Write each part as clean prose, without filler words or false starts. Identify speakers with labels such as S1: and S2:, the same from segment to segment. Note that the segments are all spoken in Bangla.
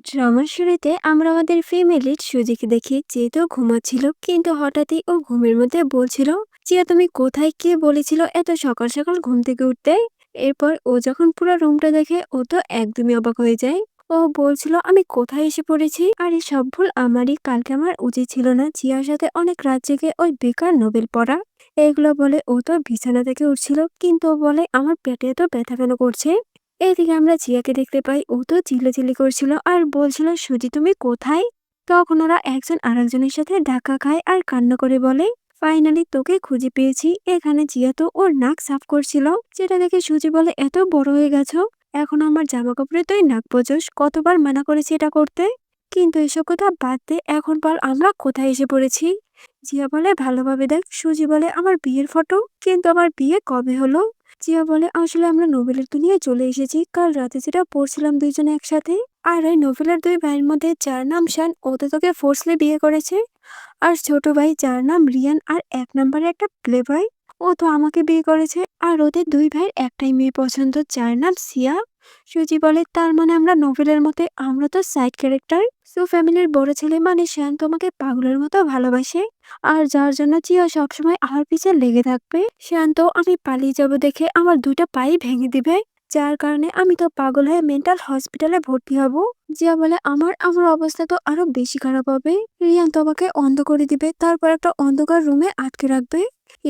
S1: ড্রামার শুরুতে আমরা আমাদের ফ্যামিলির সুজিকে দেখি, যেহেতু ঘুমাচ্ছিল কিন্তু হঠাৎই ও ঘুমের মধ্যে বলছিল, জিয়া তুমি কোথায়, কে বলেছিল এত সকাল সকাল ঘুম থেকে উঠতে। এরপর ও যখন পুরো রুমটা দেখে ও তো একদমই অবাক হয়ে যায়। ও বলছিল আমি কোথায় এসে পড়েছি, আর এই সব ভুল আমারই, কালকে আমার উচিত ছিল না জিয়ার সাথে অনেক রাত জেগে ওই বেকার নোবেল পড়া। এগুলো বলে ও তো বিছানা থেকে উঠছিল, কিন্তু ও বলে আমার পেটে এত ব্যথা কেন করছে। এদিকে আমরা জিয়াকে দেখতে পাই, ও তো চিল্লাচিল্লি করছিল আর বলছিল সুজি তুমি কোথায়। তখন ওরা একজন আরেকজনের সাথে ধাক্কা খায় আর কান্না করে বলে ফাইনালি তোকে খুঁজে পেয়েছি। এখানে জিয়া তো ওর নাক সাফ করছিল, যেটা দেখে সুজি বলে এত বড় হয়ে গেছো, এখন আমার জামা কাপড়ে তুই নাক বোঝোস, কতবার মানা করেছি এটা করতে। কিন্তু এসব কথা বাদ দে, এখন বল আমরা কোথায় এসে পড়েছি। জিয়া বলে ভালোভাবে দেখ। সুজি বলে আমার বিয়ের ফটো, কিন্তু আমার বিয়ে কবে হলো। জিয়া বলে আসলে আমরা নোবেলের দুনিয়ায় চলে এসেছি, কাল রাতে যেটা পড়ছিলাম দুইজনে একসাথে। আর ওই নোবেলের দুই ভাইয়ের মধ্যে যার নাম শান, ও তো তোকে ফোর্সলি বিয়ে করেছে। আর ছোট ভাই যার নাম রিয়ান, আর এক নম্বরে একটা প্লে বয়, ও তো আমাকে বিয়ে করেছে। আর ওদের দুই ভাইয়ের একটাই মেয়ে পছন্দ, যার নাম সিয়া। সুজি বলে তার মানে আমরা নোবেলের মতে আমরা তো সাইড ক্যারেক্টার। সো ফ্যামিলির বড় ছেলে মানে শ্যান তোমাকে পাগলের মতো ভালোবাসে, আর যার জন্য চিয়া সবসময় আমার পিছে লেগে থাকবে। শান্ত আমি পালিয়ে যাব দেখে আমার দুইটা পাই ভেঙে দিবে, যার কারণে আমি তো পাগল হয়ে মেন্টাল হসপিটালে ভর্তি হব। জিয়া বলে আমার আমার অবস্থা তো আরো বেশি খারাপ হবে। রিয়ান তোমাকে অন্ধ করে দিবে, তারপর একটা অন্ধকার রুমে আটকে রাখবে।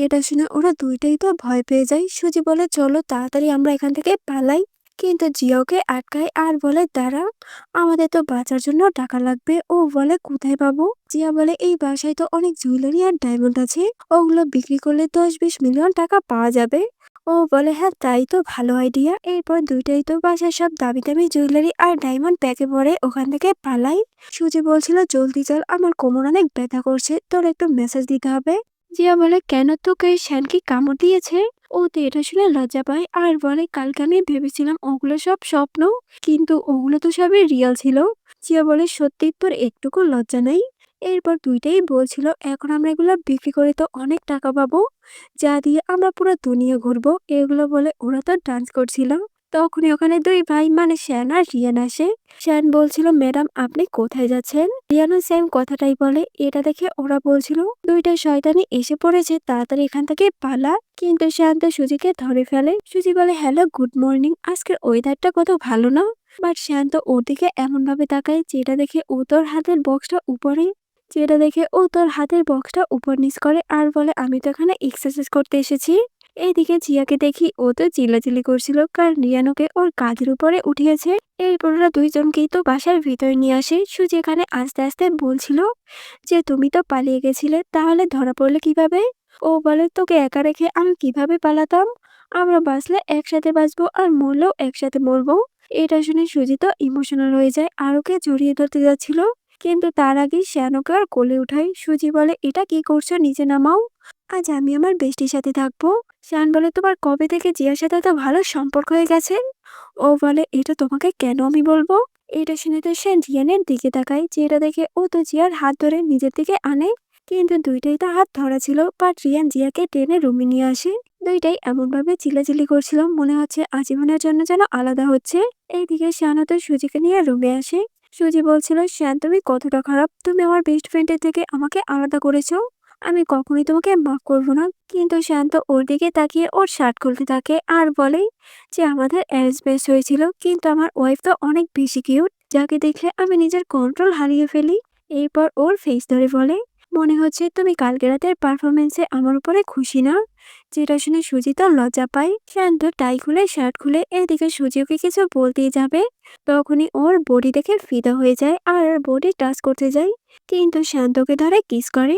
S1: এটা শুনে ওরা দুইটাই তো ভয় পেয়ে যায়। সুজি বলে চলো তাড়াতাড়ি আমরা এখান থেকে পালাই, কিন্তু জিয়াকে আটকায় আর বলে দাঁড়া, আমাদের তো বাঁচার জন্য টাকা লাগবে। ও বলে কোথায় পাবো। জিয়া বলে এই বাসায় তো অনেক জুয়েলারি আর ডায়মন্ড আছে, ওগুলো বিক্রি করলে 10-20 মিলিয়ন টাকা পাওয়া যাবে। ও বলে হ্যাঁ তাই তো ভালো আইডিয়া। এরপর দুইটাই তো বাসায় সব দামি দামি জুয়েলারি আর ডায়মন্ড প্যাকে পরে ওখান থেকে পালাই। সুজি বলছিল জলদি চল, আমার কোমর অনেক ব্যথা করছে, তোর একটু মেসেজ দিতে হবে। জিয়া বলে কেন, তোকে শ্যান কি কামড় দিয়েছে। ও তো এটা শুনে লজ্জা পায় আর বলে কালকে আমি ভেবেছিলাম ওগুলো সব স্বপ্ন, কিন্তু ওগুলো তো সবই রিয়েল ছিল। জিয়া বলে সত্যি তোর একটুকু লজ্জা নাই। এরপর দুইটাই বলছিল এখন আমরা এগুলো বিক্রি করে তো অনেক টাকা পাবো, যা দিয়ে আমরা পুরো দুনিয়া ঘুরবো। এগুলো বলে ওরা তো ডান্স করছিল। তখনই ওখানে দুই ভাই মানে শ্যান আর রিয়ান আসে। শ্যান বলছিল ম্যাডাম আপনি কোথায় যাচ্ছেন। রিয়ানও সেম কথাটাই বলে। এটা দেখে ওরা বলছিল দুইটা শয়তানি এসে পড়েছে, তাড়াতাড়ি এখান থেকে পালা। কিন্তু শ্যান তো সুজিকে ধরে ফেলে। সুজি বলে হ্যালো গুড মর্নিং, আজকের ওয়েদারটা কত ভালো না। বাট শ্যান তো ওর দিকে এমন ভাবে তাকায়, যেটা দেখে ও তোর হাতের বক্সটা উপরে, যেটা দেখে ও তোর হাতের বক্সটা উপর নিচ করে আর বলে আমি তো এখানে এক্সারসাইজ করতে এসেছি। এইদিকে জিয়াকে দেখি ও তো চিল্লাচিল্লি করছিল, কারণ রিয়ানোকে ওর কাঁধের উপরে উঠিয়েছে। এরপর ওরা দুইজনকেই তো বাসার ভিতরে নিয়ে আসে। সুজি এখানে আস্তে আস্তে বলছিল যে তুমি তো পালিয়ে গেছিলে, তাহলে ধরা পড়লে কিভাবে। ও বলে তোকে একা রেখে আমি কিভাবে পালাতাম, আমরা বাঁচলে একসাথে বাঁচবো আর মরলেও একসাথে মরবো। এটা শুনে সুজি তো ইমোশনাল হয়ে যায় আর ওকে জড়িয়ে ধরতে যাচ্ছিল, কিন্তু তার আগেই শ্যানকে আর কোলে উঠাই। সুজি বলে এটা কি করছো, নিচে নামাও, আজ আমি আমার বেস্টির সাথে থাকবো। শ্যান বলে তোমার কবে থেকে জিয়ার সাথে এত ভালো সম্পর্ক হয়ে গেছে। ও বলে এটা তোমাকে কেন আমি বলবো। এটা শুনে তো শ্যান রিয়ানের দিকে তাকায়, যেটা দেখে ও তো জিয়ার হাত ধরে নিজের দিকে আনে, কিন্তু দুইটাই তো হাত ধরা ছিল। বাট রিয়ান জিয়াকে টেনে রুমে নিয়ে আসে। দুইটাই এমন ভাবে চিল্লাচিল্লি করছিল, মনে হচ্ছে আজীবনের জন্য যেন আলাদা হচ্ছে। এইদিকে শ্যানও তো সুজিকে নিয়ে রুমে আসে। সুজি বলছিল শ্যান তুমি কতটা খারাপ, তুমি আমার বেস্ট ফ্রেন্ডের থেকে আমাকে আলাদা করেছো, আমি কখনোই তোমাকে মাফ করবো না। কিন্তু শান্ত ওর দিকে তাকিয়ে ওর শার্ট খুলতে থাকে আর বলে যে আমাদের অ্যারেঞ্জ ম্যারেজ হয়েছিল, কিন্তু আমার ওয়াইফ তো অনেক বেশি কিউট, যাকে দেখলে আমি নিজের কন্ট্রোল হারিয়ে ফেলি। এরপর ওর ফেস ধরে বলে মনে হচ্ছে তুমি কালকে রাতের পারফরমেন্সে আমার উপরে খুশি না। যেটা শুনে সুজি তো লজ্জা পায়। শান্ত টাই খুলে শার্ট খুলে এদিকে সুজি ওকে কিছু বলতেই যাবে, তখনই ওর বডি দেখে ফিদা হয়ে যায় আর বডি টাচ করতে যায়, কিন্তু শান্তকে ধরে কিস করে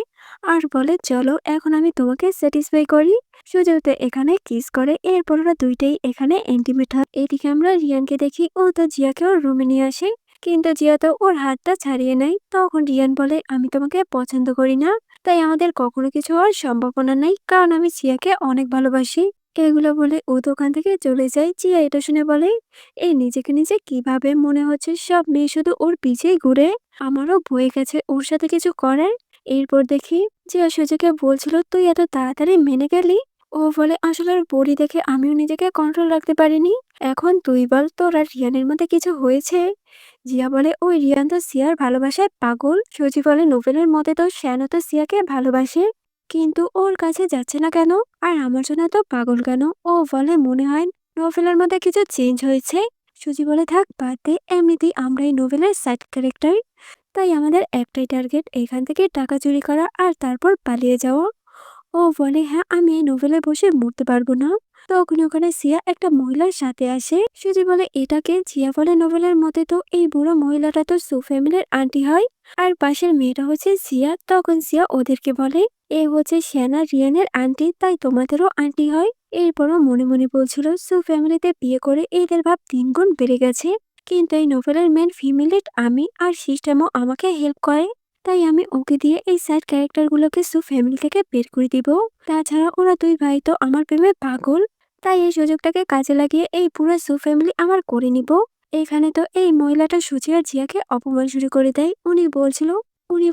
S1: আর বলে চলো এখন আমি তোমাকে স্যাটিসফাই করি। সুজাতা এখানে কিস করে। এরপর ওরা দুইটাই এখানে ইন্টিমেট হয়। এদিকে আমরা রিয়ানকে দেখি, ও তো জিয়াকে ওর রুমে নিয়ে আসে, কিন্তু জিয়া তো ওর হাতটা ছাড়িয়ে নেয়। তখন রিয়ান বলে আমি তোমাকে পছন্দ করি না, তাই আমাদের কখনো কিছু হওয়ার সম্ভাবনা নেই, কারণ আমি জিয়াকে অনেক ভালোবাসি। এগুলো বলে ও দোকান থেকে চলে যায়। জিয়া এটা শুনে বলে এই নিজেকে নিজে কিভাবে, মনে হচ্ছে সব মেয়ে শুধু ওর পিছেই ঘুরে, আমারও বয়ে গেছে ওর সাথে কিছু করার। এরপর দেখি যে সুজিকে বলছিল তুই এত তাড়াতাড়ি মেনে গেলি। ও বলে আসলে ওর বডি দেখে আমিও নিজেকে কন্ট্রোল রাখতে পারিনি, এখন তুই বল তোর আর রিয়ানের মধ্যে কিছু হয়েছে? জিয়া বলে ওই রিয়ান তো সিয়ার ভালোবাসায় পাগল। সজি বলে নোবেলের মতে তো শ্যানও তো সিয়াকে ভালোবাসে, কিন্তু ওর কাছে যাচ্ছে না কেন? আর আমার জন্য তো পাগল কেন? ও বলে মনে হয় নোবেলের মধ্যে কিছু চেঞ্জ হয়েছে। সুজি বলে থাক বাদ দে, এমনিতেই আমরা এই নোবেলের সাইড ক্যারেক্টার, তাই আমাদের একটাই টার্গেট এখান থেকে টাকা চুরি করা আর তারপর পালিয়ে যাওয়া। ও বলে হ্যাঁ আমি এই নোভেলে বসে মরতে পারবো না। তখন ওখানে সিয়া একটা মহিলার সাথে আসে। সুজি বলে এটাকে? জিয়া বলে নোভেলের মতে তো এই বুড়ো মহিলাটা তো সু ফ্যামিলির আন্টি হয়, আর পাশের মেয়েটা হচ্ছে সিয়া। তখন সিয়া ওদেরকে বলে এ হচ্ছে শ্যানা রিয়ানের আন্টি, তাই তোমাদেরও আন্টি হয়। এরপরও মনে মনে বলছিল সু ফ্যামিলিতে বিয়ে করে এদের ভাব 3 গুণ বেড়ে গেছে, কিন্তু এই নোভেলের মেন ফিমেল আমি, আর সিস্টেমও আমাকে হেল্প করে, তাই আমি ওকে দিয়ে এই সাইড ক্যারেক্টারগুলোকে সু ফ্যামিলি থেকে বের করে দিব। তাছাড়া ওরা 2 ভাই তো আমার প্রেমে পাগল, তাই এই সুযোগটাকে কাজে লাগিয়ে এই পুরো সু ফ্যামিলি আমার করে নিব। এইখানে তো এই মহিলাটা সুচি আর জিয়াকে অপমান শুরু করে দেয়। উনি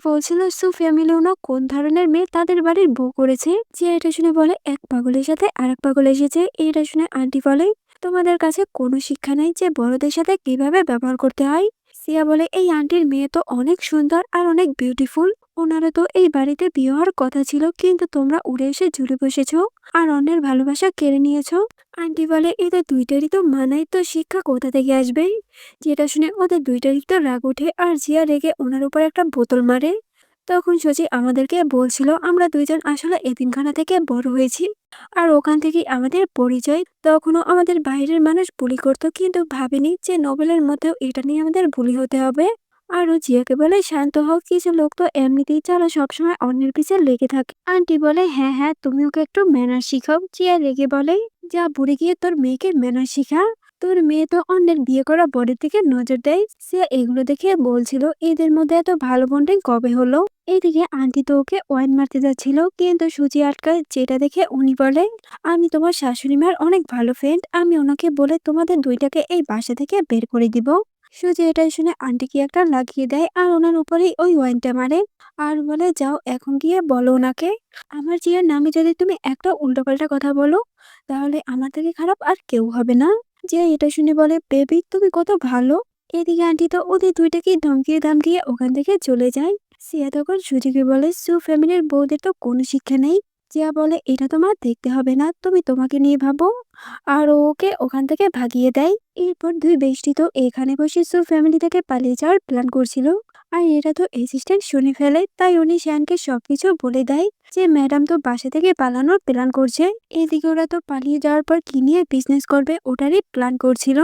S1: বলছিল সু ফ্যামিলিও না কোন ধরনের মেয়ে তাদের বাড়ির বউ করেছে। জিয়া এটা শুনে বলে এক পাগলের সাথে আরেক পাগল এসেছে। এটা শুনে আন্টি বলে তোমাদের কাছে কোনো শিক্ষা নেই যে বড়দের সাথে কিভাবে ব্যবহার করতে হয়। সিয়া বলে এই আন্টির মেয়ে তো অনেক সুন্দর আর অনেক বিউটিফুল, ওনারা তো এই বাড়িতে বিয়ে হওয়ার কথা ছিল, কিন্তু তোমরা উড়ে এসে জুড়ে বসেছো আর অন্যের ভালোবাসা কেড়ে নিয়েছো। আন্টি বলে এদের দুইটারই তো মানায়, তো শিক্ষা কোথা থেকে আসবে? যেটা শুনে ওদের দুইটারই তো রাগ ওঠে, আর জিয়া রেগে ওনার উপর একটা বোতল মারে। তখন সচি আমাদেরকে বলছিল আমরা দুইজন আসলে এতিমখানা থেকে বড় হয়েছি, আর ওখান থেকেই আমাদের পরিচয়। তখনও আমাদের বাইরের মানুষ বুলি করতো, কিন্তু ভাবিনি যে নোবেলের মধ্যেও এটা নিয়ে আমাদের বুলি হতে হবে। আর ও জিয়াকে বলে শান্ত হও, কিছু লোক তো এমনিতেই চালো সবসময় অন্যের পিছে লেগে থাকে। আন্টি বলে হ্যাঁ হ্যাঁ তুমি ওকে একটু ম্যানার শিখাও। জিয়া রেগে বলে যা বুড়ি গিয়ে তোর মেয়েকে ম্যানার শিখা, তোর মেয়ে তো অন্যের বিয়ে করা বরের দিকে নজর দেয়। সিয়া এগুলো দেখে বলছিল এদের মধ্যে এত ভালো বন্ডিং কবে হলো। এইদিকে আন্টি তো ওকে ওয়াইন মারতে যাচ্ছিল, কিন্তু সুজি আটকায়, যেটা দেখে উনি বলে আমি তোমার শাশুড়ি মার অনেক ভালো ফ্রেন্ড, আমি ওনাকে বলে তোমাদের দুইটাকে এই বাসা থেকে বের করে দিব। সুজি এটাই শুনে আন্টিকে একটা লাগিয়ে দেয় আর ওনার উপরেই ওই ওয়াইনটা মারে, আর বলে যাও এখন গিয়ে বলো ওনাকে আমার জিয়ার নামে যদি তুমি একটা উল্টোপাল্টা কথা বলো তাহলে আমার থেকে খারাপ আর কেউ হবে না। জিয়া এটা শুনে বলে বেবি তুমি কত ভালো। এদিকে আন্টি তো ওদের দুইটাকে ধমকিয়ে ধমকিয়ে ওখান থেকে চলে যায়। সিয়া তখন সুজিকে বলে সু ফ্যামিলির বউদের তো কোনো শিক্ষা নেই। জিয়া বলে এটা তোমার দেখতে হবে না, তুমি তোমাকে নিয়ে ভাবো। আর ও ওকে ওখান থেকে ভাগিয়ে দেয়। এরপর দুই বেষ্টি তো এখানে বসে সু ফ্যামিলি থেকে পালিয়ে যাওয়ার প্ল্যান করছিল, আর এটা তো অ্যাসিস্ট্যান্ট শুনে ফেলে, তাই উনি শ্যানকে সবকিছু বলে দেয় যে ম্যাডাম তো বাসা থেকে পালানোর প্ল্যান করছে। এদিকে ওরা তো পালিয়ে যাওয়ার পর কি নিয়ে বিজনেস করবে ওটারই প্ল্যান করছিল।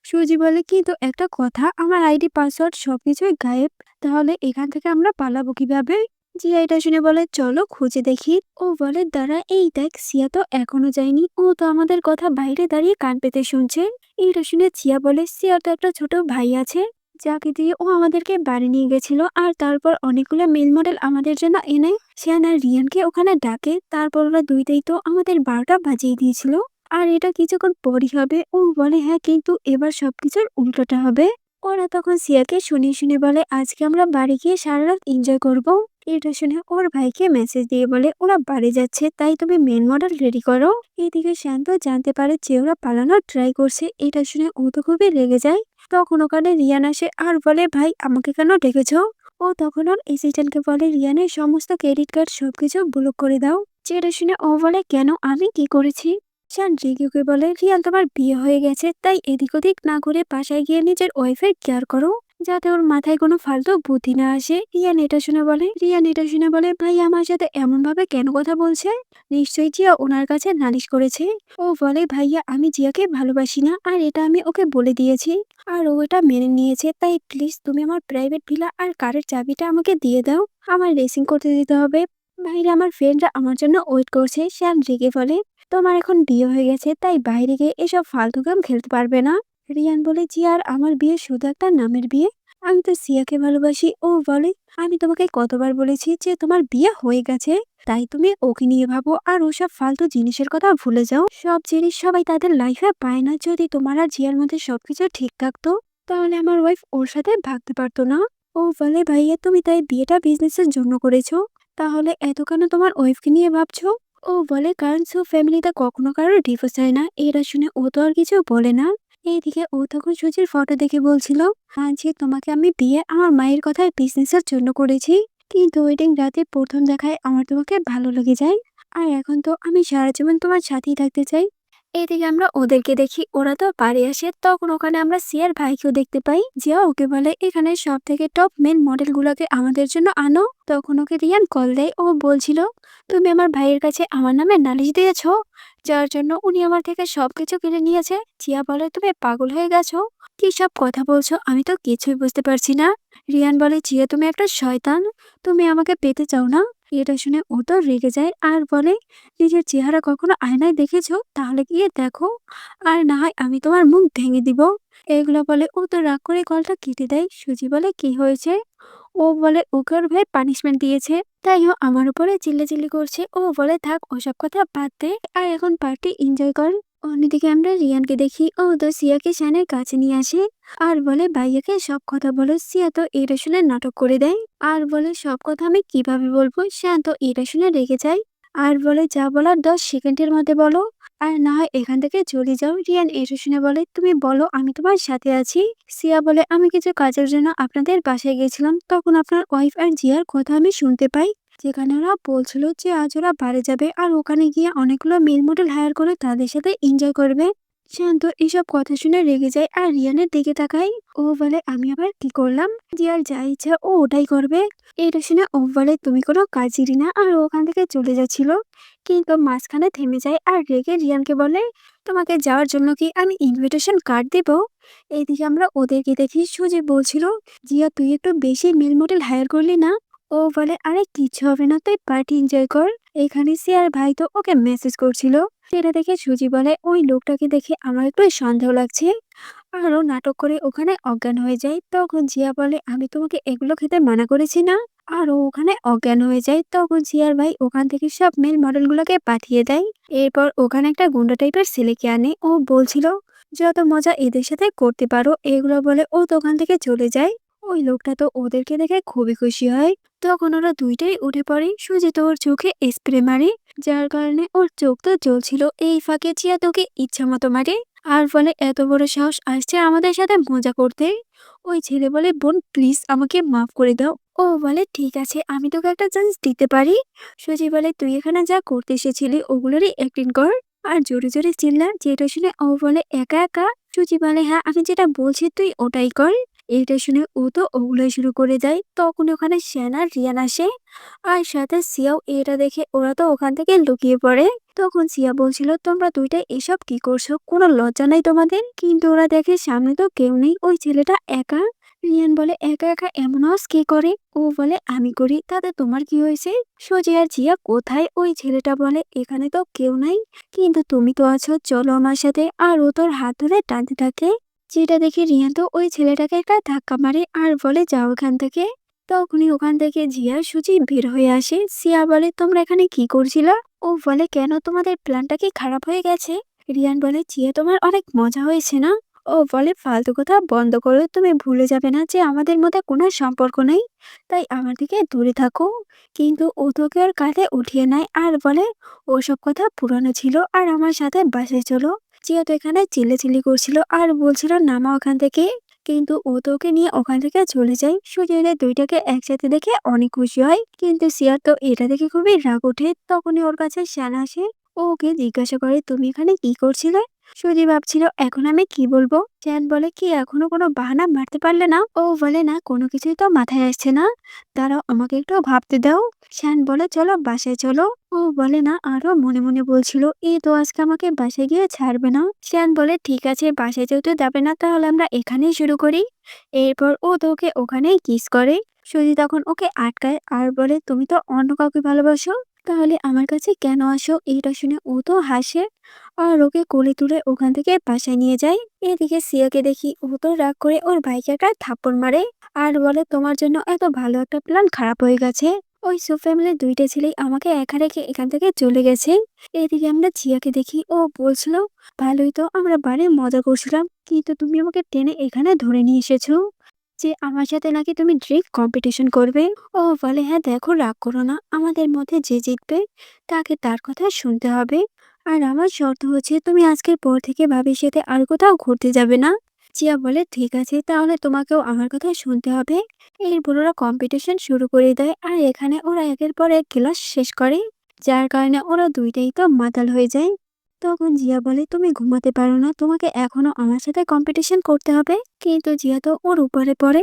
S1: সুজি বলে কিন্তু একটা কথা, আমার আইডি পাসওয়ার্ড সবকিছুই গায়েব, তাহলে এখান থেকে আমরা পালাবো কিভাবে? জিয়া এটা শুনে বলে চলো খুঁজে দেখি। ও বলে দাঁড়া এই দেখ সিয়া তো এখনো যায়নি, ও তো আমাদের কথা বাইরে দাঁড়িয়ে কান পেতে শুনছে। এটা শুনে জিয়া বলে সিয়ার তো একটা ছোট ভাই আছে যাকে দিয়ে ও আমাদেরকে বাড়ি নিয়ে গেছিল, আর তারপর অনেকগুলো মেল মডেল আমাদের জন্য এনে শিয়ান আর রিয়ানকে ওখানে ডাকে, তারপর ওরা দুইটাই তো আমাদের 12টা বাজিয়ে দিয়েছিল। আর এটা কিছুক্ষণ পরই হবে। ও বলে হ্যাঁ কিন্তু এবার সবকিছুর উল্টোটা হবে। ওরা তখন সিয়াকে শুনিয়ে শুনে বলে আজকে আমরা বাড়ি গিয়ে সারা রাত এনজয় করবো। এটা শুনে ওর ভাইকে মেসেজ দিয়ে বলে ওরা বাড়ি যাচ্ছে, তাই তুমি মেন মডেল রেডি করো। এদিকে শান্ত জানতে পারে যে ওরা পালানোর ট্রাই করছে। এটা শুনে ও তো খুবই রেগে যায়। তখন ওখানে রিয়ান আসে আর বলে ভাই আমাকে কেন ডেকেছো? ও তখন ওর অ্যাসিস্ট্যান্টকে বলে রিয়ানের সমস্ত ক্রেডিট কার্ড সবকিছু ব্লক করে দাও। যেটা শুনে ও বলে কেন, আমি কি করেছি? শান রিকিউকে বলে রিয়ান তোমার বিয়ে হয়ে গেছে, তাই এদিক ওদিক না ঘুরে বাসায় গিয়ে নিজের ওয়াইফের কেয়ার করো, যাতে ওর মাথায় কোনো ফালতু বুদ্ধি না আসে। রিয়ান এটা শুনে বলে ভাই আমার সাথে এমন ভাবে কেন কথা বলছে? নিশ্চয়ই জিয়া ওনার কাছে নালিশ করেছে। ও বলে ভাইয়া আমি জিয়াকে ভালোবাসি না, আর এটা আমি ওকে বলে দিয়েছি, আর ও এটা মেনে নিয়েছে, তাই প্লিজ তুমি আমার প্রাইভেট ভিলা আর কারের চাবিটা আমাকে দিয়ে দাও, আমার রেসিং করতে দিতে হবে। বাইরে আমার ফ্রেন্ডরা আমার জন্য ওয়েট করছে। শ্যাম রেগে বলে তোমার এখন বিয়ে হয়ে গেছে, তাই বাইরে গিয়ে এসব ফালতু গেম খেলতে পারবে না। রিয়ান বলে জি আর আমার বিয়ে শুধু একটা নামের বিয়ে, আমি তো সিয়াকে ভালোবাসি। ও বলে আমি তোমাকে কতবার বলেছি যে তোমার বিয়ে হয়ে গেছে, তাই তুমি ওকে নিয়ে ভাবো আর ওসব ফালতু জিনিসের কথা ভুলে যাও। সব জিনিস সবাই তাদের লাইফে পায় না, যদি তোমার আর জিয়ার মধ্যে সবকিছু ঠিক থাকতো তাহলে আমার ওয়াইফ ওর সাথে ভাগতে পারতো না। ও বলে ভাইয়া তুমি তাই বিয়েটা বিজনেসের জন্য করেছো, তাহলে এত কেন তোমার ওয়াইফকে নিয়ে ভাবছো? ও বলে কারণ ফ্যামিলিতে কখনো কারোর ডিভোর্স হয় না। এটা শুনে ও তো আর কিছু বলে না। এইদিকে ও তখন সুজির ফটো দেখে বলছিল, যে তোমাকে আমি বিয়ে আমার মায়ের কথায় বিজনেসের জন্য করেছি, কিন্তু ওই দিন রাতে প্রথম দেখায় আমার তোমাকে ভালো লেগে যায়, আর এখন তো আমি সারা জীবন তোমার সাথেই থাকতে চাই। এদিকে আমরা ওদেরকে দেখি ওরা তো বাড়ি আসে, তখন ওখানে আমরা সিয়ার ভাইকেও দেখতে পাই। জিয়া ওকে বলে এখানে সব থেকে টপ মেন মডেল গুলোকে আমাদের জন্য আনো। তখন ওকে রিয়ান কল দেয়, ও বলছিল তুমি আমার ভাইয়ের কাছে আমার নামে নালিশ দিয়েছো, যার জন্য উনি আমার থেকে সবকিছু কিনে নিয়েছে। জিয়া বলে তুমি পাগল হয়ে গেছো, কি সব কথা বলছো, আমি তো কিছুই বুঝতে পারছি না। রিয়ান বলে জিয়া তুমি একটা শয়তান, তুমি আমাকে পেতে চাও না। এটা শুনে ও তো রেগে যায় আর বলে নিজের চেহারা কখনো আয়নায় দেখেছো? তাহলে গিয়ে দেখো, আর না হয় আমি তোমার মুখ ভেঙে দিব। এগুলো বলে ও তো রাগ করে কলটা কেটে দেয়। সুজি বলে কি হয়েছে? ও বলে ওকে ওর ভাই পানিশমেন্ট দিয়েছে, তাই ও আমার উপরে চিল্লাচিল্লি করছে। ও বলে থাক ওসব কথা বাদ দে, আর এখন পার্টি এনজয় কর। অন্যদিকে আমরা রিয়ানকে দেখি ও তো সিয়াকে শানের কাছে নিয়ে আসে আর বলে ভাইয়াকে সব কথা বলো। সিয়া তো এটা শুনে নাটক করে দেয় আর বলে সব কথা আমি কিভাবে বলবো। শান তো এটা শুনে রেগে যায় আর বলে যা বলার 10 সেকেন্ডের মধ্যে বলো, আর না হয় এখান থেকে চলে যাও। রিয়ান এটা শুনে বলে তুমি বলো আমি তোমার সাথে আছি। সিয়া বলে আমি কিছু কাজের জন্য আপনাদের বাসায় গেছিলাম, তখন আপনার ওয়াইফ আর জিয়ার কথা আমি শুনতে পাই, যেখানে ওরা বলছিল যে আজ ওরা বাড়ি যাবে আর ওখানে গিয়ে অনেকগুলো মেল মডেল হায়ার করে তাদের সাথে এনজয় করবে। শান্ত এসব কথা শুনে রেগে যায় আর রিয়ানের দিকে তাকাই। ও বলে আমি আবার কি করলাম? জিয়ার যা ইচ্ছা ও ওটাই করবে। এটা শুনে ও বলে তুমি কোনো কাজেরই না, আর ও ওখান থেকে চলে যাচ্ছিল, কিন্তু মাঝখানে থেমে যায় আর রেগে রিয়ানকে বলে তোমাকে যাওয়ার জন্য কি আমি ইনভিটেশন কার্ড দেব? এইদিকে আমরা ওদেরকে দেখি সুজি বলছিল জিয়া তুই একটু বেশি মেল মডেল হায়ার করলি না। ও বলে আরে কিছু হবে না, তুই পার্টি এনজয় কর। এখানে সিয়ার ভাই তো ওকে মেসেজ করছিল, সেটা দেখে সুজি বলে ওই লোকটাকে দেখে আমার একটু সন্দেহ লাগছে। আরো নাটক করে ওখানে অজ্ঞান হয়ে যায়। তখন জিয়া বলে আমি তোমাকে এগুলো খেতে মানা করেছি না। আর ও ওখানে অজ্ঞান হয়ে যায়। তখন জিয়ার ভাই ওখান থেকে সব মেল মডেল গুলোকে পাঠিয়ে দেয়। এরপর ওখানে একটা গুন্ডা টাইপের ছেলেকে আনে। ও বলছিল যত মজা এদের সাথে করতে পারো, এগুলো বলে ও তো ওখান থেকে চলে যায়। ওই লোকটা তো ওদেরকে দেখে খুবই খুশি হয়। তখন ওরা দুইটাই উঠে পড়ে। সুজিত ওর চোখে স্প্রে মারে, যার কারণে ওর চোখ তো জ্বলছিল। এই ফাঁকে জিয়া তোকে ইচ্ছা মতো মারে আর বলে এত বড় সাহস আসছে আমাদের সাথে মজা করতে। ওই ছেলে বলে বোন প্লিজ আমাকে মাফ করে দাও। ও বলে ঠিক আছে আমি তোকে একটা চান্স দিতে পারি। সুজি বলে তুই এখানে যা করতে এসেছিলি ওগুলোরই অ্যাক্টিং কর আর জোরে জোরে চিল্লা। যেটা শুনে ও বলে একা একা। সুজি বলে হ্যাঁ আমি যেটা বলছি তুই ওটাই কর। এটা শুনে ও তো ওগুলোই শুরু করে দেয়। তখন ওখানে শ্যান আর রিয়ান আসে আর সাথে সিয়াও। এটা দেখে ওরা তো ওখান থেকে লুকিয়ে পড়ে। তখন সিয়া বলছিল তোমরা দুইটা এসব কি করছো, কোনো লজ্জা নাই তোমাদের? কিন্তু ওরা দেখে সামনে তো কেউ নেই, ওই ছেলেটা একা। রিয়ান বলে একা একা এমন আওয়াজ কে করে? ও বলে আমি করি, তাতে তোমার কি হয়েছে? সোজে আর জিয়া কোথায়? ওই ছেলেটা বলে এখানে তো কেউ নাই, কিন্তু তুমি তো আছো, চলো আমার সাথে। আর ও তোর হাত ধরে টানতে থাকে। যেটা দেখে রিয়ান তো ওই ছেলেটাকে একটা ধাক্কা মারে আর বলে যাও এখান থেকে। তখনই ওখান থেকে জিয়া সুজি বের হয়ে আসে। সিয়া বলে তোমরা এখানে কি করছিলা? ও বলে কেন তোমাদের প্ল্যানটা কি খারাপ হয়ে গেছে? রিয়ান বলে জিয়া তোমার অনেক মজা হয়েছে না? ও বলে ফালতু কথা বন্ধ করো, তুমি ভুলে যাবে না যে আমাদের মধ্যে কোনো সম্পর্ক নেই, তাই আমার দিকে দূরে থাকো। কিন্তু ও তোকে ওর কাঁধে উঠিয়ে নেয় আর বলে ওসব কথা পুরানো ছিল, আর আমার সাথে বাসায় চলো। জিয়া তো এখানে চিল্লাচিল্লি করছিল আর বলছিল নামা ওখান থেকে, কিন্তু ও তো ওকে নিয়ে ওখান থেকে চলে যায়। সুজয়দের দুইটাকে একসাথে দেখে অনেক খুশি হয়, কিন্তু সিয়ার তো এটা দেখে খুবই রাগ ওঠে। তখনই ওর কাছে শ্যান আসে। ও ওকে জিজ্ঞাসা করে তুমি এখানে কি করছিলে? সুজি ভাবছিল এখন আমি কি বলবো। শ্যান বলে কি এখনো কোনো বাহানা মারতে পারলে না? ও বলে না কোনো কিছুই তো মাথায় আসছে না, দাঁড়াও আমাকে একটু ভাবতে দাও। শ্যান বলে চলো বাসায় চলো। ও বলে না আরো মনে মনে বলছিল এই তো আজকে আমাকে বাসায় গিয়ে ছাড়বে না। শ্যান বলে ঠিক আছে বাসায় যেহেতু যাবে না তাহলে আমরা এখানেই শুরু করি। এরপর ও তো ওকে ওখানেই কিস করে। সুজি তখন ওকে আটকায় আর বলে তুমি তো অন্য কাউকে ভালোবাসো, তাহলে আমার কাছে কেন আসো? এইটা শুনে ও তো হাসে আর ওকে কোলে তুলে ওখান থেকে বাসায় নিয়ে যায়। এদিকে সিয়াকে দেখি ও তো রাগ করে ওর ভাইকে একটা থাপ্পড় মারে আর বলে তোমার জন্য এত ভালো একটা প্ল্যান খারাপ হয়ে গেছে। ওই ফ্যামিলির দুইটা ছেলেই আমাকে একা রেখে এখান থেকে চলে গেছে। এদিকে আমরা জিয়াকে দেখি ও বলছিল ভালোই তো আমরা বাড়ি মজা করছিলাম, কিন্তু তুমি আমাকে টেনে এখানে ধরে নিয়ে এসেছো। যে আমার সাথে নাকি তুমি ড্রিঙ্ক কম্পিটিশন করবে। ও বলে, হ্যাঁ দেখো, রাগ করো না, আমাদের মধ্যে যে জিতবে তাকে তার কথা শুনতে হবে। আর আমার শর্ত হচ্ছে তুমি আজকের পর থেকে ভাবির সাথে আর কোথাও ঘুরতে যাবে না। জিয়া বলে, ঠিক আছে, তাহলে তোমাকেও আমার কথা শুনতে হবে। এরপর ওরা কম্পিটিশন শুরু করে দেয় আর এখানে ওরা একের পর এক ক্লাস শেষ করে, যার কারণে ওরা দুইটাই তো মাতাল হয়ে যায়। তখন জিয়া বলে, তুমি ঘুমাতে পারো না, তোমাকে এখনো আমার সাথে কম্পিটিশন করতে হবে। কিন্তু জিয়া তো ওর উপরে পড়ে।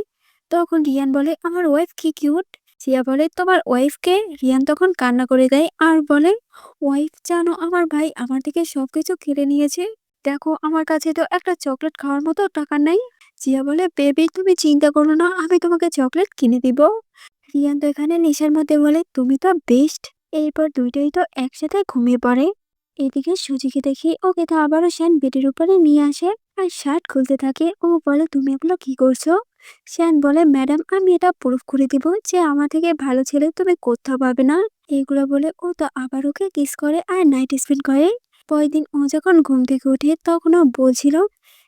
S1: তখন রিয়ান বলে, আমার ওয়াইফ কি কিউট। জিয়া বলে, তোমার ওয়াইফকে। রিয়ান তখন কান্না করে দেয় আর বলে, ওয়াইফ জানো, আমার ভাই আমার থেকে সবকিছু কেড়ে নিয়েছে। দেখো, আমার কাছে তো একটা চকলেট খাওয়ার মতো টাকা নাই। জিয়া বলে, বেবি তুমি চিন্তা করো না, আমি তোমাকে চকলেট কিনে দিব। রিয়ান তো এখানে নেশার মধ্যে বলে, তুমি তো বেস্ট। এরপর দুইটাই তো একসাথে ঘুমিয়ে পড়ে। এদিকে সুজিকে দেখি ওকে তো আবারও শ্যান বেডের উপরে নিয়ে আসে আর শার্ট খুলতে থাকে। ও বলে, তুমি এগুলো কি করছো? শ্যান বলে, ম্যাডাম আমি এটা প্রুফ করে দিব যে আমার থেকে ভালো ছেলে তুমি কোথাও পাবে না। এগুলো বলে ও তো আবার ওকে কিস করে আর নাইট স্পেন্ড করে। পরের দিন ও যখন ঘুম থেকে উঠে তখন ও বলছিল,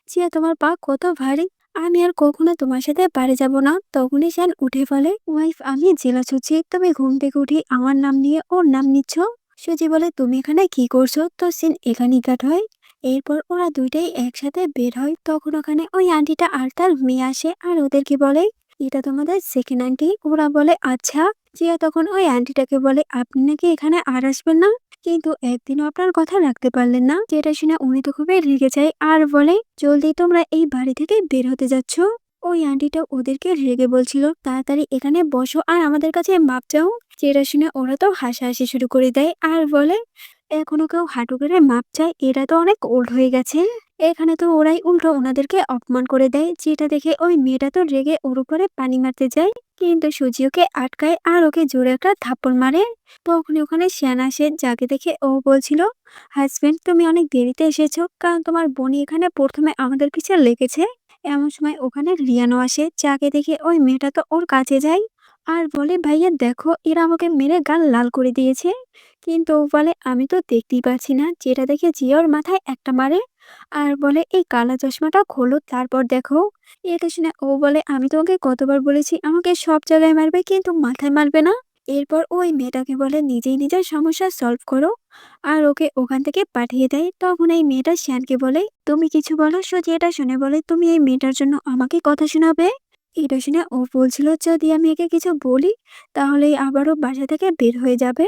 S1: জিয়া তোমার পা কত ভারী, আমি আর কখনো তোমার সাথে বাড়ি যাব না। তখনই শ্যান উঠে বলে, ওয়াইফ আমি জেলাস হচ্ছি, তুমি ঘুম থেকে উঠে আমার নাম নিয়ে ওর নাম নিচ্ছ। সুজি বলে, তুমি এখানে কি করছো? তো সিন এখানেই কাট হয়। এরপর ওরা দুইটাই একসাথে বের হয়। তখন ওখানে ওই আন্টিটা আর তার মেয়ে আসে আর ওদেরকে বলে, এটা তোমাদের সেকেন্ড আন্টি। ওরা বলে, আচ্ছা। জিয়া তখন ওই আন্টিটাকে বলে, আপনি নাকি এখানে আর আসবেন না, কিন্তু একদিনও আপনার কথা রাখতে পারলেন না। যেটা শুনে উনি তো খুবই রেগে যায় আর বলে, জলদি তোমরা এই বাড়ি থেকে বের হতে যাচ্ছ। ওই আন্টিটা ওদেরকে রেগে বলছিল, তাড়াতাড়ি এখানে বসো আর আমাদের কাছে মাপ চাও। যেটা শুনে ওরা তো হাসাহাসি শুরু করে দেয় আর বলে, এখনো কেউ হাঁটু গেড়ে মাপ চায়, এরা তো অনেক ওল্ড হয়ে গেছে। এখানে তো ওরাই উল্টো ওনাদেরকে অপমান করে দেয়। যেটা দেখে ওই মেয়েটা তো রেগে ওর উপরে পানি মারতে যায়, কিন্তু সুজি ওকে আটকায় আর ওকে জোরে একটা থাপ্পড় মারে। তখনই ওখানে শ্যান আসে, যাকে দেখে ও বলছিল, হাজবেন্ড তুমি অনেক দেরিতে এসেছো, কারণ তোমার বোনই এখানে প্রথমে আমাদের পিছে লেগেছে। এমন সময় ওখানে রিয়ানো আসে, যাকে দেখে ওই মেয়েটা তো ওর কাছে যায় আর বলে, ভাইয়া দেখো, এরা আমাকে মেরে গাল লাল করে দিয়েছে। কিন্তু ও বলে, আমি তো দেখতেই পাচ্ছি না। যেটা দেখে জিয়ার মাথায় একটা মারে আর বলে, এই কালা চশমাটা খোলো, তারপর দেখো। এটা শুনে ও বলে, আমি তোমাকে কতবার বলেছি আমাকে সব জায়গায় মারবে কিন্তু মাথায় মারবে না। এরপর ওই মেয়েটাকে বলে, নিজেই নিজের সমস্যা সলভ করো, আর ওকে ওখান থেকে পাঠিয়ে দেয়। তখন এই মেয়েটা শ্যানকে বলে, তুমি কিছু বলো। সুজি এটা শুনে বলে, তুমি এই মেয়েটার জন্য আমাকে কথা শোনাবে। এটা শুনে ও বলছিল, যদি আমি একে কিছু বলি তাহলেই আবারও বাসা থেকে বের হয়ে যাবে।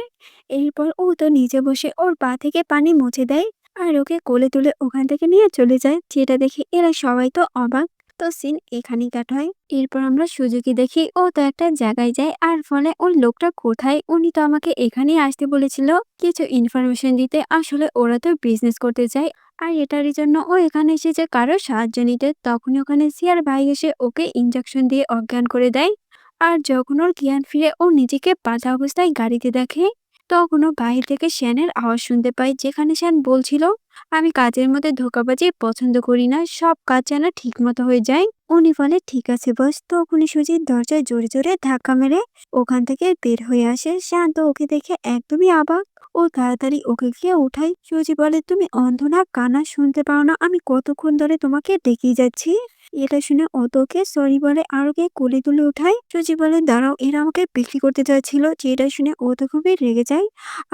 S1: এরপর ও তো নিচে বসে ওর পা থেকে পানি মুছে দেয় আর ওকে কোলে তুলে ওখান থেকে নিয়ে চলে যায়। যেটা দেখে এরা সবাই তো অবাক। তো সিন এখানেই কাট হয়। এরপর আমরা সুজুকি দেখি ও তো একটা জায়গায় যায় আর ফলে ওই লোকটা কোথায়, উনি তো আমাকে এখানেই আসতে বলেছিল কিছু ইনফরমেশন দিতে। আসলে ওরা তো বিজনেস করতে চায় আর এটারই জন্য ও এখানে এসেছে কারো সাহায্য নিতে। তখনই ওখানে সিয়ার ভাই এসে ওকে ইনজেকশন দিয়ে অজ্ঞান করে দেয়। আর যখন ওর জ্ঞান ফিরে ও নিজেকে বাঁচা অবস্থায় গাড়িতে দেখে, তখন ও বাইরে থেকে শ্যানের আওয়াজ শুনতে পায়, যেখানে শ্যান বলছিল, আমি কাজের মধ্যে ধোঁকাবাজি পছন্দ করি না, সব কাজ যেন ঠিক মতো হয়ে যায়। উনি বলে, ঠিক আছে বস। তখনই সুজির দরজায় জোরে জোরে ধাক্কা মেরে ওখান থেকে বের হয়ে আসে। শান্ত ওকে দেখে একদমই অবাক। ও তাড়াতাড়ি ওকে গিয়ে উঠাই। সুজি বলে, তুমি অন্ধ না কানা, শুনতে পাও না আমি কতক্ষণ ধরে তোমাকে ডেকেই যাচ্ছি। এটা শুনে ও তোকে সরি বলে আর ওকে কোলে তুলে উঠায়। সুজি বলে, দাঁড়াও, এরা আমাকে বিক্রি করতে চাচ্ছিল। যেটা শুনে ও তো খুবই রেগে যায়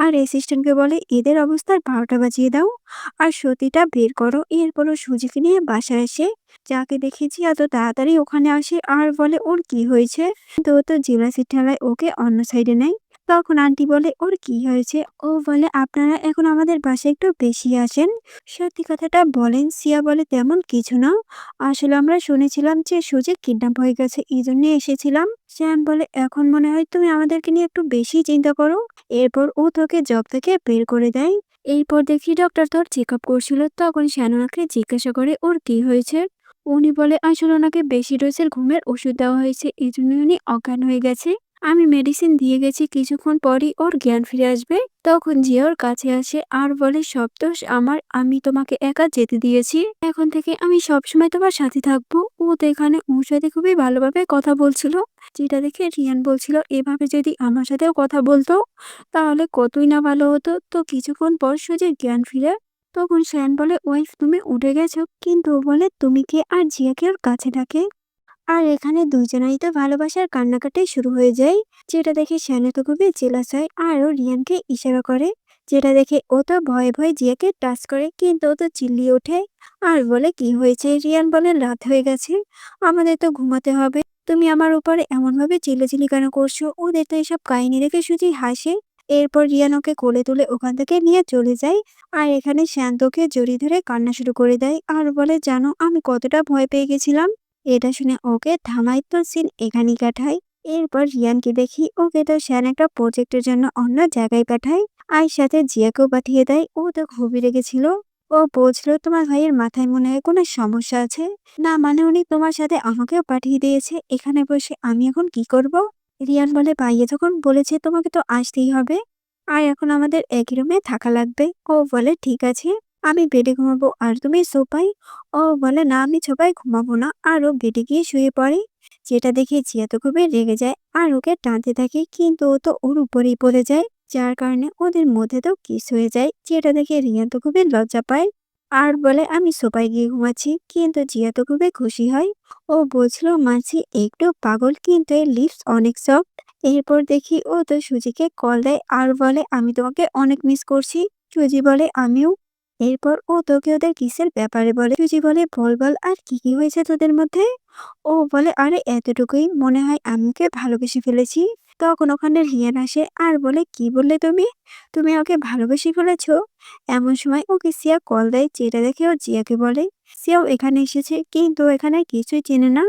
S1: আর অ্যাসিস্ট্যান্টকে বলে, এদের অবস্থার 12টা বাজিয়ে দাও আর সতীটা বের করো। এরপরও সুজিকে নিয়ে বাসায় আসে, যাকে দেখেছি এত তাড়াতাড়ি ওখানে আসে আর বলে ওর কি হয়েছে। তো ও তো জেলাসির ঠেলায় ওকে অন্য সাইডে নেয়। তখন আন্টি বলে, ওর কি হয়েছে? ও বলে, আপনারা এখন আমাদের বাসায় একটু বেশি আসেন, সত্যি কথাটা বলেন। সিয়া বলে, তেমন কিছু না, আসলে আমরা শুনেছিলাম যে সুজি কিডন্যাপ হয়ে গেছে, এই জন্য এসেছিলাম। শ্যাম বলে, এখন মনে হয় তুমি আমাদেরকে নিয়ে একটু বেশি চিন্তা করো। এরপর ও তোকে জব থেকে বের করে দেয়। এরপর দেখি ডক্টর তোর চেক আপ করছিল। তখন শ্যানোনাকে জিজ্ঞাসা করে ওর কি হয়েছে। উনি বলে, আসলে ওনাকে বেশি ডোজের ঘুমের ওষুধ দেওয়া হয়েছে, এই জন্য উনি অজ্ঞান হয়ে গেছে। আমি মেডিসিন দিয়ে গেছি, কিছুক্ষণ পরই ওর জ্ঞান ফিরে আসবে। তখন জিয়া ওর কাছে আসে আর বলে, সব দোষ আমার, আমি তোমাকে একা যেতে দিয়েছি, এখন থেকে আমি সবসময় তোমার সাথে থাকবো। ও তো এখানে ওর সাথে খুবই ভালোভাবে কথা বলছিল। যেটা দেখে রিয়ান বলছিল, এভাবে যদি আমার সাথেও কথা বলতো তাহলে কতই না ভালো হতো। তো কিছুক্ষণ পর সুজির জ্ঞান ফিরে। তখন শ্যান বলে, ওয়াইফ তুমি উঠে গেছো? কিন্তু ও বলে, তুমি কে? আর জিয়াকে ওর কাছে ডাকে। আর এখানে দুজনেই তো ভালোবাসার কান্নাকাটি শুরু হয়ে যায়, যেটা দেখে শানে তো খুবই জেলাস হয় আর ও রিয়ানকে ইশারা করে, যেটা দেখে ও তো ভয়ে ভয়ে জিয়াকে টাচ করে, কিন্তু ও তো চিল্লিয়ে ওঠে আর বলে কি হয়েছে। রিয়ান বলে রাত হয়ে গেছে, আমাদের তো ঘুমাতে হবে, তুমি আমার উপরে এমন ভাবে চিল্লাচিল্লি কেন করছো। ওদের তো এসব কাহিনী দেখে শুধু হাসে। এরপর রিয়ান ওকে কোলে তুলে ওখান থেকে নিয়ে চলে যায়। আর এখানে শান্তকে জড়িয়ে ধরে কান্না শুরু করে দেয় আর বলে জানো আমি কতটা ভয় পেয়ে গেছিলাম। এটা শুনে ওকে থামাই তো সিন এখানেই কাটায়। এরপর রিয়ানকে দেখি ওকে তো শ্যান একটা প্রজেক্টের জন্য অন্য জায়গায় পাঠায়, আর সাথে জিয়াকেও পাঠিয়ে দেয়। ও তো খুবই রেগেছিল। ও বলছিল তোমার ভাইয়ের মাথায় মনে হয় কোনো সমস্যা আছে, না মানে উনি তোমার সাথে আমাকেও পাঠিয়ে দিয়েছে, এখানে বসে আমি এখন কি করব। রিয়ান বলে ভাইয়া যখন বলেছে তোমাকে তো আসতেই হবে, আর এখন আমাদের একই রুমে থাকা লাগবে। ও বলে ঠিক আছে, আমি বেডে ঘুমাবো আর তুমি সোফায়। ও বলে না আমি সোফায় ঘুমাবো না, আর ও বেডে গিয়ে শুয়ে পড়ে। যেটা দেখে জিয়া তো খুবই রেগে যায় আর ওকে টানতে থাকে, কিন্তু ও তো ওর উপরেই পড়ে যায়, যার কারণে ওদের মধ্যে তো কিস হয়ে যায়। যেটা দেখে রিয়ান তো খুবই লজ্জা পায় আর বলে আমি সোফায় গিয়ে ঘুমাচ্ছি, কিন্তু জিয়া তো খুবই খুশি হয়। ও বলছিল মানছি একটু পাগল, কিন্তু এর লিপস অনেক সফট। এরপর দেখি ও তো সুজিকে কল দেয় আর বলে আমি তোমাকে অনেক মিস করছি। সুজি বলে আমিও। এরপর ও তোকে ওদের কিসের ব্যাপারে বলে। সুজি বলে বল বল আর কি কি হয়েছে তোদের মধ্যে। ও বলে আরে এতটুকুই, মনে হয় আমি ওকে ভালোবেসে ফেলেছি। তখন ওখানে রিয়ান আসে আর বলে কি বললে তুমি, তুমি ওকে ভালোবেসে ফেলেছো। এমন সময় ওকে সিয়া কল দেয়, যেটা দেখে ও জিয়াকে বলে সিয়াও এখানে এসেছে, কিন্তু এখানে কিছুই চেনে না,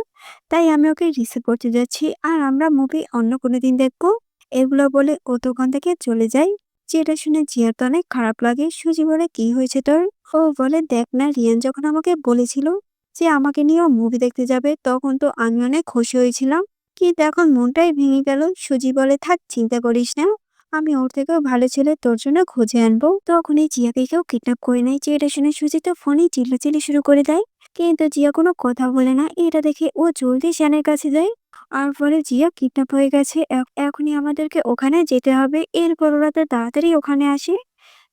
S1: তাই আমি ওকে রিসিভ করতে যাচ্ছি আর আমরা মুভি অন্য কোনো দিন দেখবো। এগুলো বলে ও দোকান থেকে চলে যায়। যেটা শুনে জিয়ার তো অনেক খারাপ লাগে। সুজি বলে কি হয়েছে তোর। ও বলে দেখ না, রিয়ান যখন আমাকে বলেছিল যে আমাকে নিয়েও মুভি দেখতে যাবে, তখন তো আমি অনেক খুশি হয়েছিলাম, কিন্তু এখন মনটাই ভেঙে গেল। সুজি বলে থাক চিন্তা করিস না, আমি ওর থেকেও ভালো ছেলে তোর জন্য খুঁজে আনবো। তখন এই জিয়াকে কেউ কিডন্যাপ করে নেয়। যেটা শুনে সুজি তো ফোনে চিল্লাচিল্লি শুরু করে দেয়, কিন্তু জিয়া কোনো কথা বলে না। এটা দেখে ও জলদি শ্যানের কাছে যায় আর বলে জিয়া কিডন্যাপ হয়ে গেছে, এখনই আমাদেরকে ওখানে যেতে হবে। এরপর ওরা তো তাড়াতাড়ি ওখানে আসে,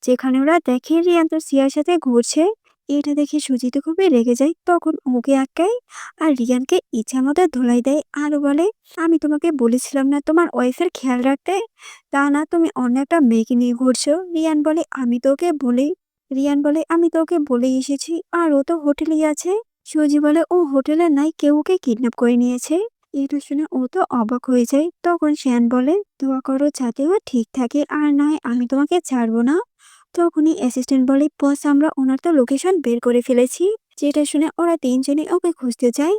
S1: যেখানে ওরা দেখে রিয়ান তো সিয়ার সাথে ঘুরছে। এটা দেখে সুজিত খুবই রেগে যায়, তখন ওকে আটকায় আর রিয়ানকে ইচ্ছা মতো ধোলাই দেয় আর বলে আমি তোমাকে বলেছিলাম না তোমার ওয়াইফের খেয়াল রাখতে, তা না তুমি অন্য একটা মেয়েকে নিয়ে ঘুরছো। রিয়ান বলে আমি তোকে বলেই এসেছি, আর ও তো হোটেলেই আছে। সুজি বলে ও হোটেলে নাই, কেউ ওকে কিডন্যাপ করে নিয়েছে। এটা শুনে ও তো অবাক হয়ে যায়। তখন শ্যান বলে দোয়া করো যাতে ও ঠিক থাকে, আর নয় আমি তোমাকে ছাড়বো না। তখনই অ্যাসিস্ট্যান্ট বলে বস আমরা ওনার তো লোকেশন বের করে ফেলেছি। যেটা শুনে ওরা তিনজনই ওকে খুঁজতে যায়।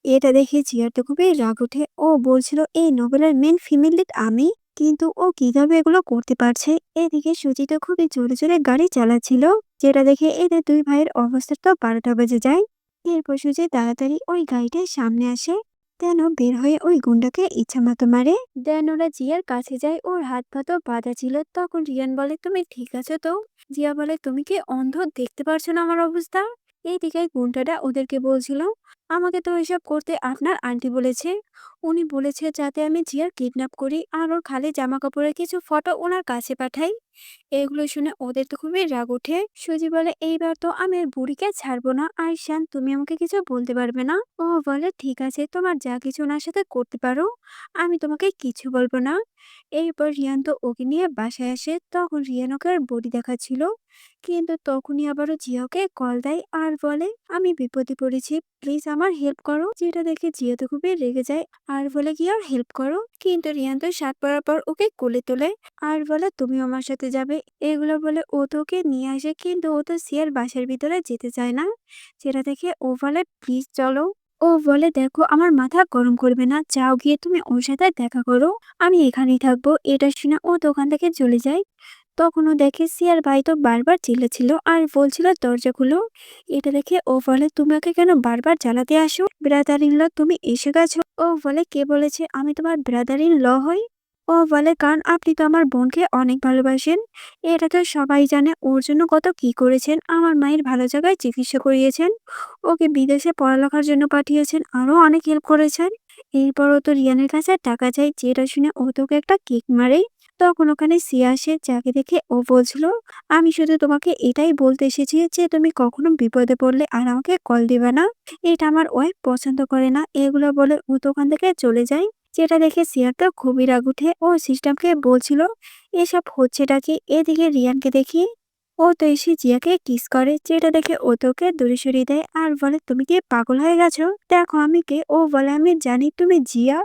S1: এটা দেখে জিয়ার তো খুবই রাগ ওঠে। ও বলছিল এই নোবেলের মেন ফিমেল লিড আমি, কিন্তু ও কিভাবে এগুলো করতে পারছে। এদিকে সুজিত খুবই জোরে জোরে গাড়ি চালাচ্ছিল, যেটা দেখে এদের দুই ভাইয়ের অবস্থা তো 12টা বেজে যায়। এরপর সুজি তাড়াতাড়ি ওই গাড়িটার সামনে আসে, দেন ও বের হয়ে ওই গুন্ডাকে ইচ্ছামতো মারে। দেন ওরা জিয়ার কাছে যায়, ওর হাত পা তো বাঁধা ছিল। তখন রিয়ান বলে তুমি ঠিক আছো তো। জিয়া বলে তুমি কি অন্ধ, দেখতে পারছো না আমার অবস্থা। এইদিকে গুন্ডাটা ওদেরকে বলছিল আমাকে তো এসব করতে আপনার আন্টি বলেছে, উনি বলেছে যাতে আমি জিয়ার কিডন্যাপ করি আর ওর খালি জামা কাপড়ের কিছু ফটো ওনার কাছে পাঠাই। এগুলো শুনে ওদের তো খুবই রাগ ওঠে। সুজি বলে এইবার তো আমি আর বুড়িকে ছাড়বো না, আর শান তুমি আমাকে কিছু বলতে পারবে না। ও বলে ঠিক আছে তোমার যা কিছু ওনার সাথে করতে পারো, আমি তোমাকে কিছু বলবো না। এরপর রিয়ান তো ওকে নিয়ে বাসায় আসে। তখন রিয়ান ওকে আর বডি দেখাচ্ছিল, কিন্তু তখনই আবারও জিয়াকে কল দেয় আর বলে আমি বিপদে পড়েছি, প্লিজ আমার হেল্প করো। যেটা দেখে জিয়া তো খুবই রেগে যায় আর বলে কি আর হেল্প করো, কিন্তু রিয়ান তো শার্ট পরার পর ওকে কোলে তোলে আর বলে তুমি আমার সাথে যাবে। এগুলো বলে ও তো ওকে নিয়ে আসে, কিন্তু ও তো সিয়ার বাসার ভিতরে যেতে চায় না। যেটা দেখে ও বলে প্লিজ চলো। ও বলে দেখো আমার মাথা গরম করবে না, যাও গিয়ে তুমি ওর সাথে দেখা করো, আমি এখানেই থাকবো। এটা শুনে ও দোকান থেকে চলে যায়। তখন ও দেখে সিয়ার ভাই তো বারবার চিল্লাছিল আর বলছিল দরজা খুলো। এটা দেখে ও বলে তুমি ওকে কেন বারবার জ্বালাতে আসো, ব্রাদার ইন ল তুমি এসে গেছো। ও বলে কে বলেছে আমি তোমার ব্রাদার ইন ল হই। ও বলে কারণ আপনি তো আমার বোনকে অনেক ভালোবাসেন, এটা তো সবাই জানে। ওর জন্য কত কি করেছেন, আমার মায়ের ভালো জায়গায় চিকিৎসা করিয়েছেন, ওকে বিদেশে পড়ালেখার জন্য পাঠিয়েছেন, আরো অনেক হেল্প করেছেন। এরপর ও তো রিয়ানের কাছে টাকা চাই। যেটা শুনে ও তোকে একটা কিক মারে। তখন ওখানে সিয়া আসে, যাকে দেখে ও বলছিল, আমি শুধু তোমাকে এটাই বলতে এসেছি যে তুমি কখনো বিপদে পড়লে আর আমাকে কল দিবে না। এটা আমার ওয়াইফ পছন্দ করে না। এগুলো বলে ও তো ওখান থেকে চলে যায়। যেটা দেখে সিয়ার তো খুবই রাগ উঠে। ও সিস্টেমকে বলছিল, এসব হচ্ছেটা কি? এদিকে রিয়ানকে দেখি ও তো এসে জিয়াকে কিস করে, যেটা দেখে ও তোকে দূরে সরিয়ে দেয় আর বলে, তুমি কি পাগল হয়ে গেছো? দেখো আমি কে। ও বলে, আমি জানি তুমি জিয়া।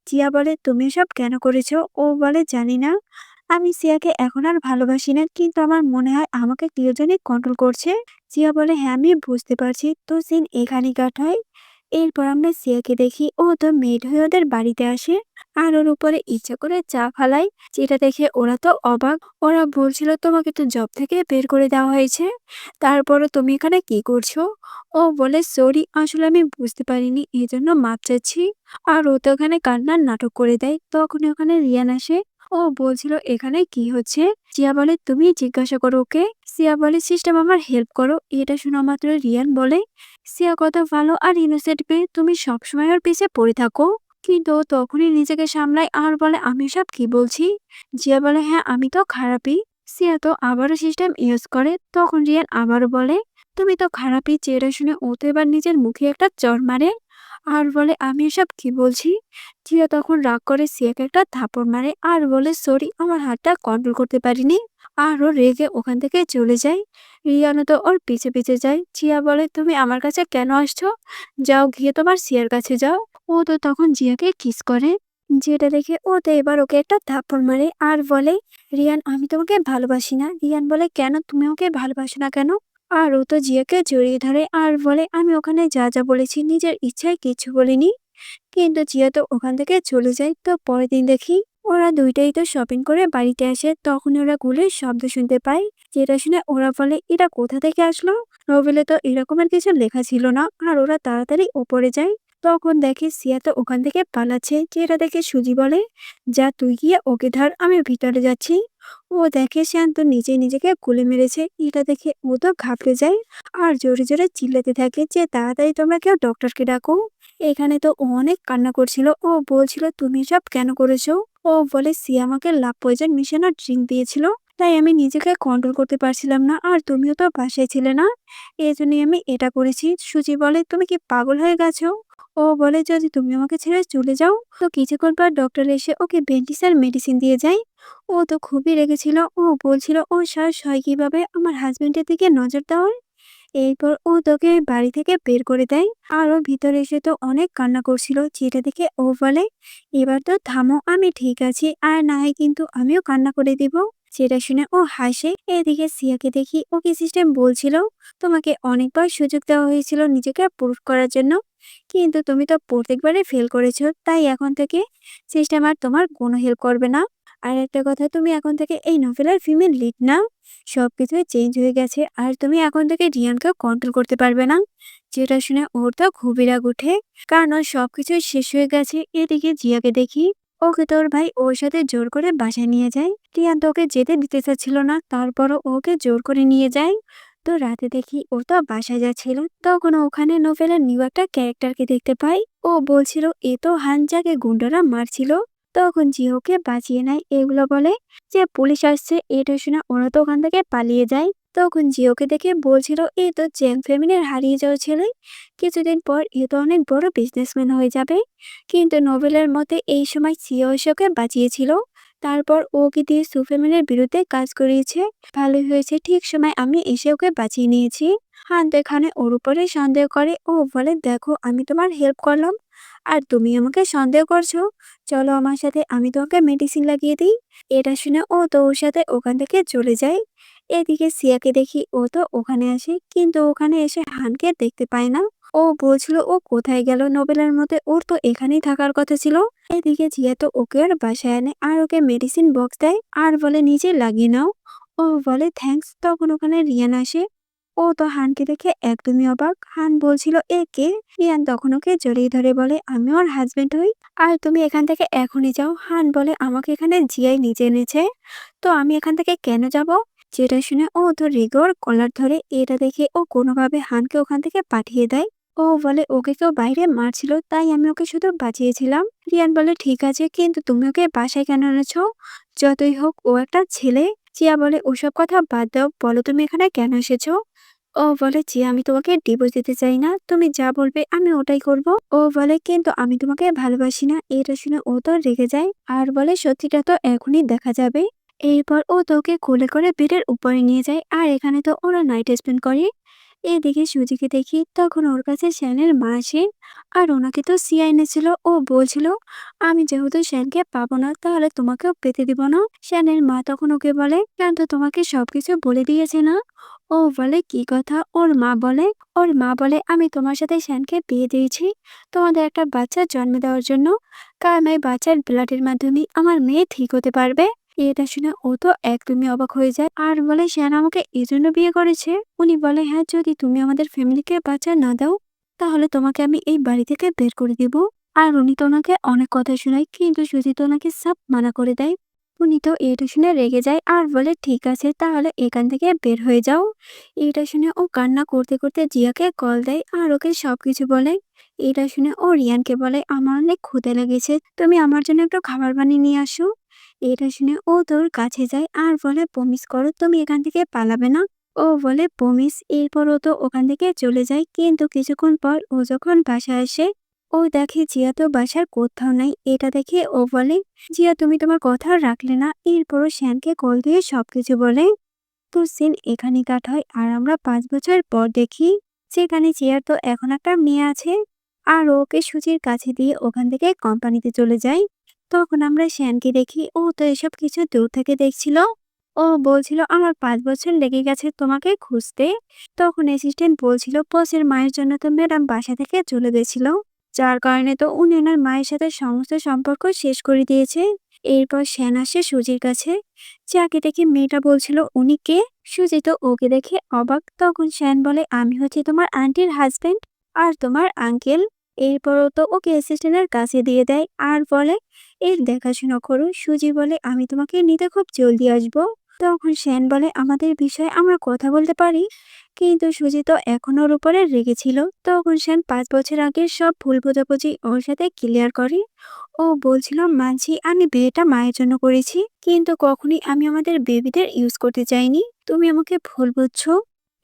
S1: জিয়া বলে, তুমি এসব কেন করেছো? ও বলে, জানি না। আমি সিয়াকে এখন আর ভালোবাসি না, কিন্তু আমার মনে হয় আমাকে কেউ জানি কন্ট্রোল করছে। জিয়া বলে, হ্যাঁ আমি বুঝতে পারছি। তো সিন এখানে কাট হয়। এরপর আমরা সিয়াকে দেখি ও তো মেড হয়ে ওদের বাড়িতে আসে আর ওর উপরে ইচ্ছা করে চা ফালায়, যেটা দেখে ওরা তো অবাক। ওরা বলছিল, তোমাকে তো জব থেকে বের করে দেওয়া হয়েছে, তারপরও তুমি এখানে কি করছো? ও বলে, সরি, আসলে আমি বুঝতে পারিনি, এই জন্য মাপ চাচ্ছি। আর ও তো ওখানে কান্নার নাটক করে দেয়। তখন ওখানে রিয়ান আসে। ও বলছিল, এখানে কি হচ্ছে? জিয়া বলে, তুমি জিজ্ঞাসা করো ওকে। সিয়া বলে, সিস্টেম আমার হেল্প করো। এটা শোনা মাত্র রিয়ান বলে, সিয়া কত ভালো আর ইনোসেন্ট পেয়ে তুমি সবসময় ওর পিছে পড়ে থাকো। কিন্তু ও তখনই নিজেকে সামলায় আর বলে, আমি সব কি বলছি? জিয়া বলে, হ্যাঁ আমি তো খারাপই। সিয়া তো আবারও সিস্টেম ইউজ করে। তখন রিয়ান আবারও বলে, তুমি তো খারাপই। চেয়েরা শুনে ও তো এবার নিজের মুখে একটা চড় মারে আর বলে, আমি এসব কি বলছি? জিয়া তখন রাগ করে সিয়াকে একটা থাপড় মারে আর বলে, সরি, আমার হাতটা কন্ট্রোল করতে পারিনি। আর ও রেগে ওখান থেকে চলে যায়। রিয়ানও তো ওর পিছে পিছে যায়। জিয়া বলে, তুমি আমার কাছে কেন আসছো? যাও, গিয়ে তোমার সিয়ার কাছে যাও। ও তো তখন জিয়াকে কিস করে, যেটা দেখে ও তো এবার ওকে একটা থাপ্পড় মারে আর বলে, রিয়ান আমি তোমাকে ভালোবাসি না। রিয়ান বলে, কেন? তুমি ওকে ভালোবাসো না কেন? আর ও তো জিয়াকে জড়িয়ে ধরে আর বলে, আমি ওখানে যা যা বলেছি নিজের ইচ্ছায় কিছু বলিনি। কিন্তু জিয়া তো ওখান থেকে চলে যায়। তো পরের দিন দেখি ওরা দুইটাই তো শপিং করে বাড়িতে আসে। তখন ওরা গুলির শব্দ শুনতে পায়, যেটা শুনে ওরা বলে, এটা কোথা থেকে আসলো? নোবেলে তো এরকমের কিছু লেখা ছিল না। আর ওরা তাড়াতাড়ি ওপরে যায়। তখন দেখে সিয়া তো ওখান থেকে পালাচ্ছে, যেটা দেখে সুজি বলে, যা তুই গিয়ে ওকে ধর, আমি ভিতরে যাচ্ছি। ও দেখে শান্ত নিজে নিজেকে গুলি মেরেছে। এটা দেখে ও তো ঘাবড়ে যায় আর জোরে জোরে চিল্লাতে থাকে যে, তাড়াতাড়ি তোমরা কেউ ডক্টরকে ডাকো। এখানে তো ও অনেক কান্না করছিল। ও বলছিল, তুমি সব কেন করেছো? ও বলে, সিয়া আমাকে লাভ পয়জন মিশানো ড্রিঙ্ক দিয়েছিল, তাই আমি নিজেকে কন্ট্রোল করতে পারছিলাম না। আর তুমিও তো বাসায় ছিলে না, এই জন্যই আমি এটা করেছি। সুজি বলে, তুমি কি পাগল হয়ে গেছো? ও বলে, যদি তুমি আমাকে ছেড়ে চলে যাও। তো কিছুক্ষণ পর ডক্টর এসে ওকে ব্যান্ডিজ আর মেডিসিন দিয়ে যায়। ও তো খুবই রেগেছিল। ও বলছিল, ও সাহস হয় কিভাবে আমার হাজবেন্ডের দিকে নজর দেওয়ার? এরপর ও তোকে বাড়ি থেকে বের করে দেয়। আর ও ভিতরে এসে তো অনেক কান্না করছিল, যেটা দেখে ও বলে, এবার তো থামো, আমি ঠিক আছি, আর না হয় কিন্তু আমিও কান্না করে দিব। যেটা শুনে ও হাসে। এদিকে সিয়াকে দেখি ওকে সিস্টেম বলছিল, তোমাকে অনেকবার সুযোগ দেওয়া হয়েছিল নিজেকে প্রুভ করার জন্য, কিন্তু তুমি তো প্রত্যেকবারে ফেল করেছো। তাই এখন থেকে সিস্টেম আর তোমার কোনো হেল্প করবে না। আর একটা কথা, তুমি এখন থেকে এই নভেলার ফিমেল লিড না। সবকিছুই চেঞ্জ হয়ে গেছে আর তুমি এখন থেকে রিয়ানকে কন্ট্রোল করতে পারবে না। যেটা শুনে ওর তো খুবই রাগ উঠে, কারণ ওর সবকিছুই শেষ হয়ে গেছে। এদিকে জিয়াকে দেখি ওকে তোর ভাই ওর সাথে জোর করে বাসায় নিয়ে যায়। রিয়ান তো ওকে যেতে দিতে চাচ্ছিল না, তারপরও ওকে জোর করে নিয়ে যায়। তো রাতে দেখি ও তো বাসায় যাচ্ছিল, তখন ওখানে নোভেলের নিউ একটা ক্যারেক্টারকে দেখতে পাই। ও বলছিল, এ তো হানজাকে গুন্ডারা মারছিল। তখন জিওকে বাঁচিয়ে নেয়। এগুলো বলে যে পুলিশ আসছে। এটা শুনে ওরা তো ওখান থেকে পালিয়ে যায়। তখন জিওকে দেখে বলছিল, এ তো জ্যাম ফ্যামিলির হারিয়ে যাওয়া ছেলে, কিছুদিন পর এ তো অনেক বড় বিজনেসম্যান হয়ে যাবে। কিন্তু নোবেলের মতে এই সময় সিও এসে ওকে বাঁচিয়েছিল, তারপর ওকে দিয়ে সু ফ্যামিলির বিরুদ্ধে কাজ করিয়েছে। ভালোই হয়েছে, ঠিক সময় আমি এসে ওকে বাঁচিয়ে নিয়েছি। হান্ত এখানে ওর উপরে সন্দেহ করে। ও বলে, দেখো আমি তোমার হেল্প করলাম আর তুমি আমাকে সন্দেহ করছো, চলো আমার সাথে, আমি তোমাকে মেডিসিন লাগিয়ে দিই। এটা শুনে ও তো ওর সাথে ওখান থেকে চলে যায়। এদিকে সিয়াকে দেখি ও তো ওখানে আসে, কিন্তু ওখানে এসে হানকে দেখতে পায় না। ও বলছিল, ও কোথায় গেল? নোবেলের মতে ওর তো এখানেই থাকার কথা ছিল। এদিকে জিয়া তো ওকে আর বাসায় আনে আর ওকে মেডিসিন বক্স দেয় আর বলে, নিজে লাগিয়ে নাও। ও বলে, থ্যাঙ্কস। তখন ওখানে রিয়ান আসে। ও তো হানকে দেখে একদমই অবাক। হান বলছিল, এ কে? রিয়ান তখন ওকে জড়িয়ে ধরে বলে, আমি ওর হাজবেন্ড হই, আর তুমি এখান থেকে এখনই যাও। হান বলে, আমাকে এখানে জিয়াই নিজে এনেছে, তো আমি এখান থেকে কেন যাব? যেটা শুনে ও তো রেগে ওর কলার ধরে। এটা দেখে ও কোনোভাবে হানকে ওখান থেকে পাঠিয়ে দেয়। ও বলে ওকে কেউ বাইরে মারছিল, তাই আমি ওকে শুধু বাঁচিয়েছিলাম। রিয়ান বলে ঠিক আছে, কিন্তু তুমি ওকে বাসায় কেন এনেছো? যতই হোক ও একটা ছেলে। চিয়া বলে ওসব কথা বাদ দাও, বলো তুমি এখানে কেন এসেছো? ও বলে চিয়া আমি তোমাকে ডিভোর্স দিতে চাই না, তুমি যা বলবে আমি ওটাই করব। ও বলে কিন্তু আমি তোমাকে ভালোবাসি না। এটা শুনে ও তো রেগে যায় আর বলে সত্যিটা তো এখনই দেখা যাবে। এরপর ও তোকে কোলে করে বেডের উপরে নিয়ে যায় আর এখানে তো ওরা নাইট স্পেন্ড করে। এদিকে সুজিকে দেখি তখন ওর কাছে শ্যানের মা আসে আর ওনাকে তো সিয়া এনেছিল। ও বলছিল আমি যেহেতু শ্যানকে পাবো না তাহলে তোমাকেও পেতে দিব না। শ্যানের মা তখন ওকে বলে শ্যান তো তোমাকে সবকিছু বলে দিয়েছে না? ও বলে কি কথা? ওর মা বলে আমি তোমার সাথে শ্যানকে বিয়ে দিয়েছি তোমাদের একটা বাচ্চা জন্ম দেওয়ার জন্য, কারণ ওই বাচ্চার ব্লাডের মাধ্যমে আমার মেয়ে ঠিক হতে পারবে। এটা শুনে ও তো একদমই অবাক হয়ে যায় আর বলে শ্যান আমাকে এই জন্য বিয়ে করেছে। উনি বলে হ্যাঁ, যদি তুমি আমাদের ফ্যামিলিকে বাচ্চা না দাও তাহলে তোমাকে আমি এই বাড়ি থেকে বের করে দিব। আর উনি তো ওনাকে অনেক কথা শোনায়, কিন্তু সুজি তো ওনাকে সব মানা করে দেয়। উনি তো এটা শুনে রেগে যায় আর বলে ঠিক আছে তাহলে এখান থেকে বের হয়ে যাও। এটা শুনে ও কান্না করতে করতে জিয়াকে কল দেয় আর ওকে সবকিছু বলে। এটা শুনে ও রিয়ানকে বলে আমার অনেক ক্ষুধা লেগেছে, তুমি আমার জন্য একটু খাবার বানিয়ে নিয়ে আসো। এটা শুনে ও তোর কাছে যায় আর বলে প্রমিস করো তুমি এখান থেকে পালাবে না। ও বলে প্রমিস। এরপর ও তো ওখান থেকে চলে যায়, কিন্তু কিছুক্ষণ পর ও যখন বাসায় আসে ও দেখে জিয়া তো বাসার কোথাও নাই। এটা দেখে ও বলে জিয়া তুমি তোমার কথা রাখলে না। এরপরও শ্যানকে কল দিয়ে সবকিছু বলে। তো সিন এখানে কাট হয় আর আমরা 5 বছর পর দেখি সেখানে জিয়ার তো এখন একটা মেয়ে আছে আর ও ওকে সুচির কাছে দিয়ে ওখান থেকে কোম্পানিতে চলে যায়। তখন আমরা শ্যানকে দেখি ও তো এসব কিছু দূর থেকে দেখছিল। ও বলছিল আমার 5 বছর লেগে গেছে তোমাকে খুঁজতে। তখন অ্যাসিস্ট্যান্ট বলছিল বসের মায়ের জন্য তো ম্যাডাম বাসা থেকে চলে গেছিল, যার কারণে তো উনি ওনার মায়ের সাথে সমস্ত সম্পর্ক শেষ করে দিয়েছে। এরপর শ্যান আসে সুজির কাছে, যাকে দেখে মেয়েটা বলছিল উনি কে। সুজি তো ওকে দেখে অবাক। তখন শ্যান বলে আমি হচ্ছে তোমার আন্টির হাজবেন্ড আর তোমার আঙ্কেল। এরপরও তো ওকে অ্যাসিস্ট্যান্টের কাছে দিয়ে দেয় আর বলে এর দেখাশোনা করো। সুজি বলে আমি তোমাকে নিতে খুব জলদি আসবো। তখন শ্যান বলে আমাদের বিষয়ে আমরা কথা বলতে পারি, কিন্তু সুজি তো এখনো ওর উপরে রেগেছিল। তখন শ্যান 5 বছর আগের সব ভুল বোঝাবুঝি ওর সাথে ক্লিয়ার করে। ও বলছিল মানছি আমি বিয়েটা মায়ের জন্য করেছি, কিন্তু কখনই আমি আমাদের বেবিদের ইউজ করতে চাইনি, তুমি আমাকে ভুল বুঝছো।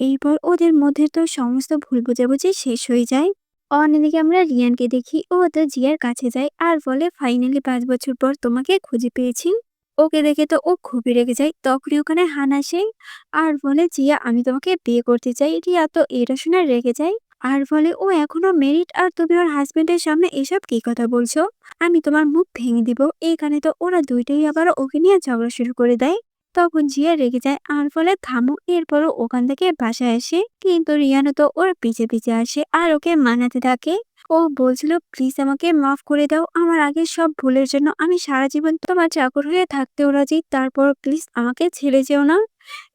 S1: এরপর ওদের মধ্যে তো সমস্ত ভুল বোঝাবুঝি শেষ হয়ে যায়। অন্যদিকে আমরা রিয়ানকে দেখি ও তো জিয়ার কাছে যায় আর বলে ফাইনালি 5 বছর পর তোমাকে খুঁজে পেয়েছি। ওকে দেখে তো ও খুবই রেগে যায়। তখনই ওখানে হান আসে আর বলে জিয়া আমি তোমাকে বিয়ে করতে চাই। রিয়া তো এটা শুনে রেগে যায় আর বলে ও এখনো মেরিড আর তুমি ওর হাজবেন্ডের সামনে এসব কি কথা বলছো, আমি তোমার মুখ ভেঙে দিব। এইখানে তো ওরা দুইটাই আবার ওকে নিয়ে ঝগড়া শুরু করে দেয়। তখন জিয়া রেগে যায় আর বলে থামো। এরপরও ওখান থেকে বাসায় আসে, কিন্তু রিয়ানও তো ওর পিছে পিছে আসে আর ওকে মানাতে থাকে। ও বলছিল প্লিজ আমাকে মাফ করে দাও, আমার আগের সব ভুলের জন্য আমি সারা জীবন তোমার চাকর হয়ে থাকতেও রাজি, তারপর প্লিজ আমাকে ছেড়ে যেও না।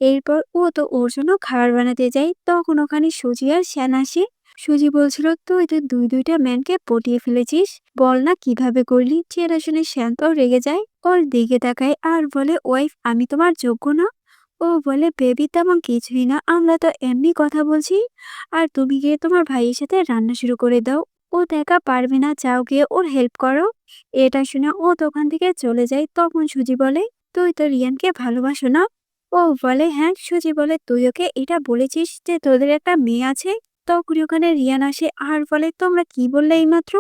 S1: এরপর ও তো ওর জন্য খাবার বানাতে যায়। তখন ওখানে সুজি আর শ্যান আসে। সুজি বলছিল তুই তো দুইটা ম্যানকে পটিয়ে ফেলেছিস, বল না কিভাবে করলি। যেটা শুনে শ্যান রেগে যায়, ওর দিকে তাকায় আর বলে ওয়াইফ আমি তোমার যোগ্য না। ও বলে বেবি তেমন কিছুই না, আমরা তো এমনি কথা বলছি। আর তুমি গিয়ে তোমার ভাইয়ের সাথে রান্না শুরু করে দাও, ও তো একা পারবে না, যাও গিয়ে ওর হেল্প করো। এটা শুনে ও দোকান থেকে চলে যায়। তখন সুজি বলে তুই তো রিয়ানকে ভালোবাসো না? ও বলে হ্যাঁ। সুজি বলে তুই ওকে এটা বলেছিস যে তোদের একটা মেয়ে আছে? তখনই ওখানে রিয়ান আসে আর বলে তোমরা কি বললে এইমাত্র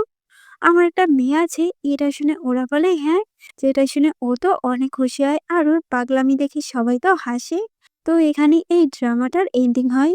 S1: আমার একটা মেয়ে আছে? এটা শুনে ওরা বলে হ্যাঁ। যেটা শুনে ও তো অনেক খুশি হয় আর ওর পাগলামি দেখে সবাই তো হাসে। তো এখানে এই ড্রামাটার এন্ডিং হয়।